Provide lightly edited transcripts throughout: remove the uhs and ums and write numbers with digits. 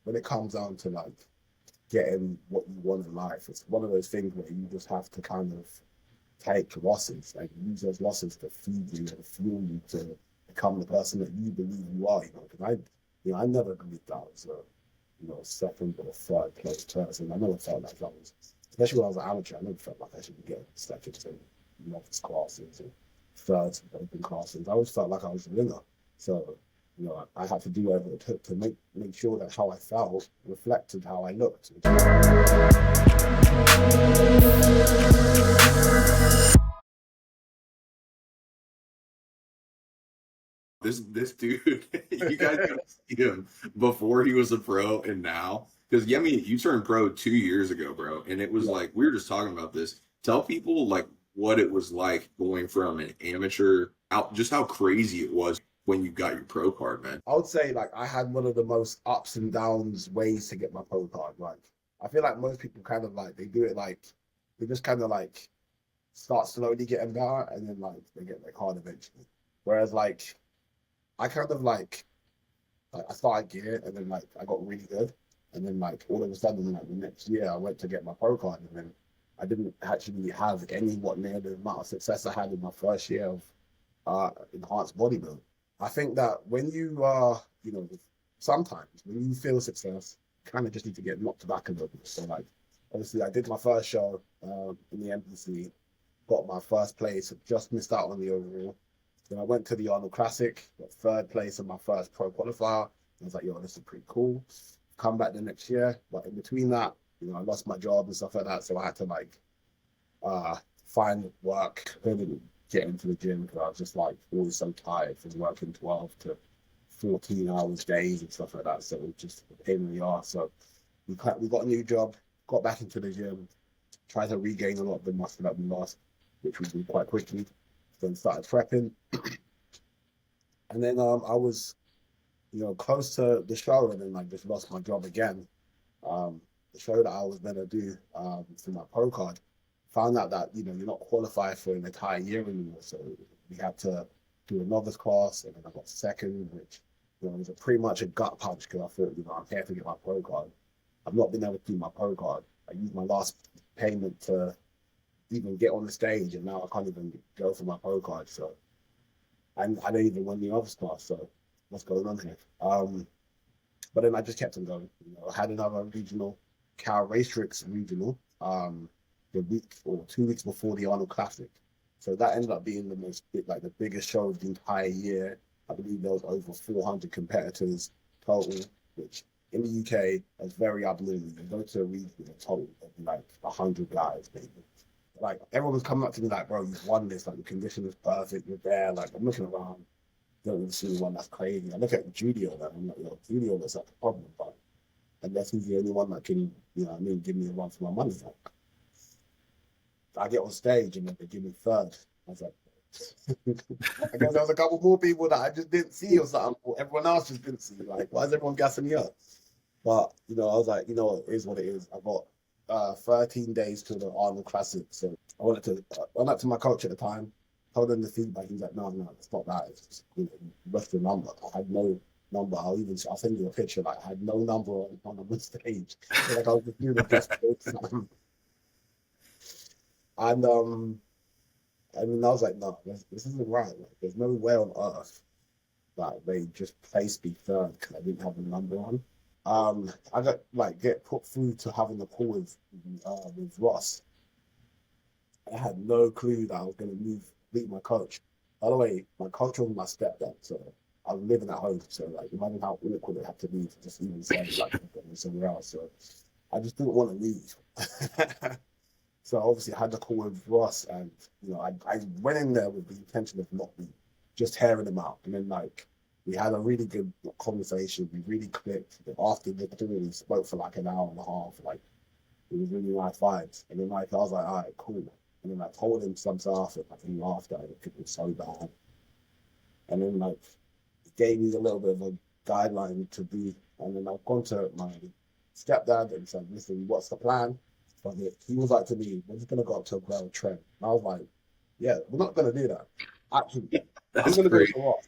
when it comes down to like getting what you want in life, it's one of those things where you just have to kind of take losses, like use those losses to feed you and fuel you to become the person that you believe you are. Because I never believed that I was a second or third place person. I never felt like that was, especially when I was an amateur. I never felt like I should be getting stuck into novice classes or third open classes. I always felt like I was a winner. So I had to do whatever it took to make sure that how I felt reflected how I looked. This dude, you guys gotta see him before he was a pro and now. Because Yemi, you turned pro 2 years ago, bro, and it was Yeah. like we were just talking about this. Tell people like what it was like going from an amateur out, just how crazy it was when you got your pro card, man. I would say like I had one of the most ups and downs ways to get my pro card. Like I feel like most people kind of like they do it like they just kind of like start slowly getting better and then like they get their card eventually. Whereas like I kind of like I started gear and then like I got really good and then like all of a sudden like the next year I went to get my pro card and then I didn't actually have any what near the amount of success I had in my first year of enhanced bodybuilding. I think that when you are, sometimes when you feel success, you kind of just need to get knocked back a little bit. So like, obviously I did my first show in the NPC, got my first place, just missed out on the overall. Then I went to the Arnold Classic, got third place in my first pro qualifier. I was like, yo, this is pretty cool. Come back the next year, but in between that, I lost my job and stuff like that. So I had to like find work, couldn't get into the gym because I was just like always so tired from working 12 to 14 hours days and stuff like that. So it was just a pain in the arse. So we got a new job, got back into the gym, tried to regain a lot of the muscle that we lost, which we did quite quickly. Then started prepping. And then I was, close to the show and then like just lost my job again. The show that I was gonna do for my pro card, found out that you're not qualified for an entire year anymore. So we had to do a novice class, and then I got second, which was pretty much a gut punch because I thought I'm here to get my pro card. I've not been able to do my pro card. I used my last payment to even get on the stage, and now I can't even go for my pro card. So and I don't even win the novice class. So what's going on here? But then I just kept on going. I had another regional, Cal Racetrix regional, the week or 2 weeks before the Arnold Classic. So that ended up being the biggest show of the entire year. I believe there was over 400 competitors total, which in the UK is very abnormal. You go to a region total of like 100 guys, maybe. Like everyone was coming up to me like, bro, you've won this. Like the condition is perfect. You're there. Like I'm looking around, don't even see anyone that's crazy. I look at Judio, and I'm like, yo, Judio looks like a problem, but unless he's the only one that can, give me a run for my money. Like, I get on stage and then they give me third. I was like, I guess there was a couple more people that I just didn't see or something. Or everyone else just didn't see. Like, why is everyone gassing me up? But I was like, it is what it is. I got 13 days to the Arnold Classic, so I went up to my coach at the time, told him the feedback. He's like, no, it's not that. It's just what's the number? I had no number. I'll send you a picture. Like I had no number on the stage. So, like I was just doing the best. And I mean, I was like, no, this isn't right. Like, there's no way on earth that they just placed me third because I didn't have a number on. I got get put through to having the call with Ross. I had no clue that I was going to meet my coach. By the way, my coach was my stepdad, so I was living at home. So like, imagine how awkward it had to be to just even say like I'm going somewhere else. So I just didn't want to leave. So obviously I had the call with Ross, and I went in there with the intention of not just hearing him out, and then like we had a really good conversation. We really clicked. After the call, we spoke for like an hour and a half. Like it was really nice vibes, and then like I was like, all right, cool. And then I told him some stuff, and like he laughed at it. It was so bad, and then like he gave me a little bit of a guideline to do, and then I've gone to my stepdad and said, listen, what's the plan? But he was like to me, we're just going to go up to a ground trend. And I was like, yeah, we're not going to do that. Actually, I'm That's going to go great. to Ross.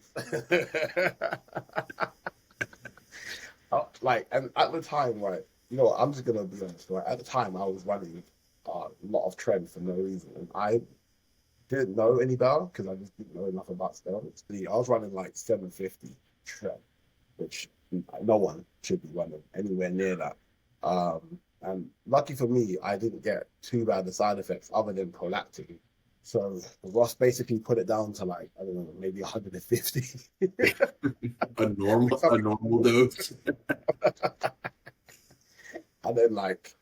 like, and at the time, right, you know, I'm just gonna be honest, right? At the time, I was running a lot of trend for no reason, and I didn't know any better because I just didn't know enough about steroids. I was running like 750 trend, which no one should be running anywhere near that. And lucky for me, I didn't get too bad the side effects other than prolactin. So Ross basically put it down to like, I don't know, maybe 150. A normal dose. And then like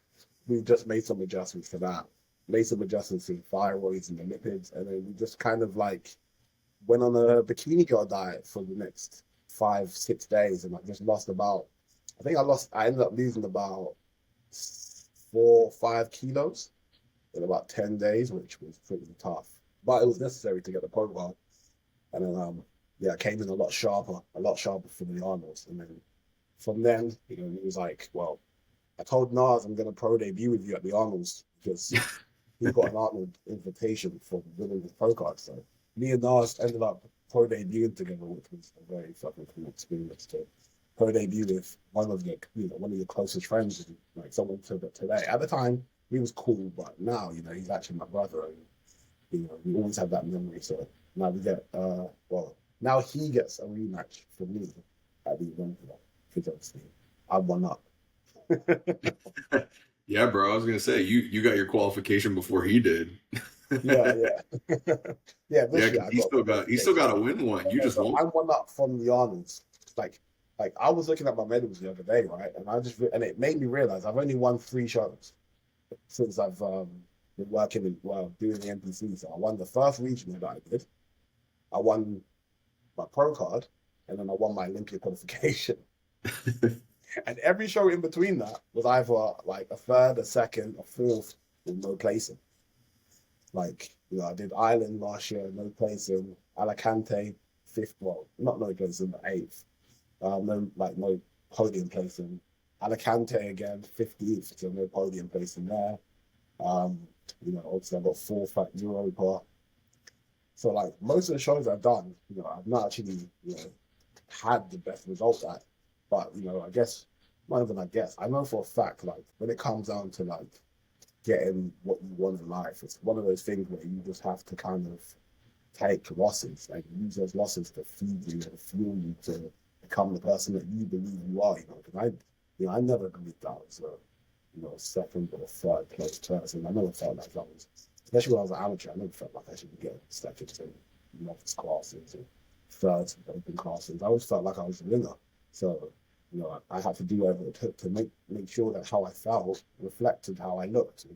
we just made some adjustments to that, made some adjustments to the thyroids and the lipids, and then we just kind of like went on a bikini girl diet for the next 5, 6 days, and I just lost about, I ended up losing about 4 or 5 kilos in about 10 days, which was pretty tough, but it was necessary to get the profile. And then, yeah, I came in a lot sharper for the Arnolds. And then from then, you know, he was like, well, I told Nas I'm going to pro debut with you at the Arnolds because he got an Arnold invitation for winning his pro card. So me and Nas ended up pro debuting together, which was a very fucking cool experience to pro debut with one of your closest friends, and like someone to today. At the time, he was cool, but now, you know, he's actually my brother, and you know, we always have that memory. So now we get well, now he gets a rematch for me at the Olympia because obviously I won up. Yeah, bro. I was gonna say you got your qualification before he did. Yeah, yeah. Yeah, Yeah, this year because I got the he still qualification. got to win one. You Yeah, just so won. I'm one up from the Arnolds. Like, like I was looking at my medals the other day, right? And and it made me realize I've only won 3 shows since I've been working doing the NPC. So I won the first regional that I did. I won my pro card, and then I won my Olympia qualification. And every show in between that was either like a third, a second, a fourth, with no placing. Like, you know, I did Ireland last year, no placing. Alicante, fifth, well, not no placing, but eighth. No podium placing. Alicante again, 15th, so no podium placing there. Um, you know, obviously I got fourth at Europa. So like most of the shows I've done, you know, I've not actually, you know, had the best result at. But you know, I guess not even I guess. I know for a fact, like when it comes down to like getting what you want in life, it's one of those things where you just have to kind of take losses, like use those losses to feed you and fuel you to become the person that you believe you are. You know, because I never believed I was second or third place person. I never felt like I was, especially when I was an amateur. I never felt like I should be getting stuck into novice classes or third open classes. I always felt like I was a winner. So, you know, I had to do whatever it took to make sure that how I felt reflected how I looked.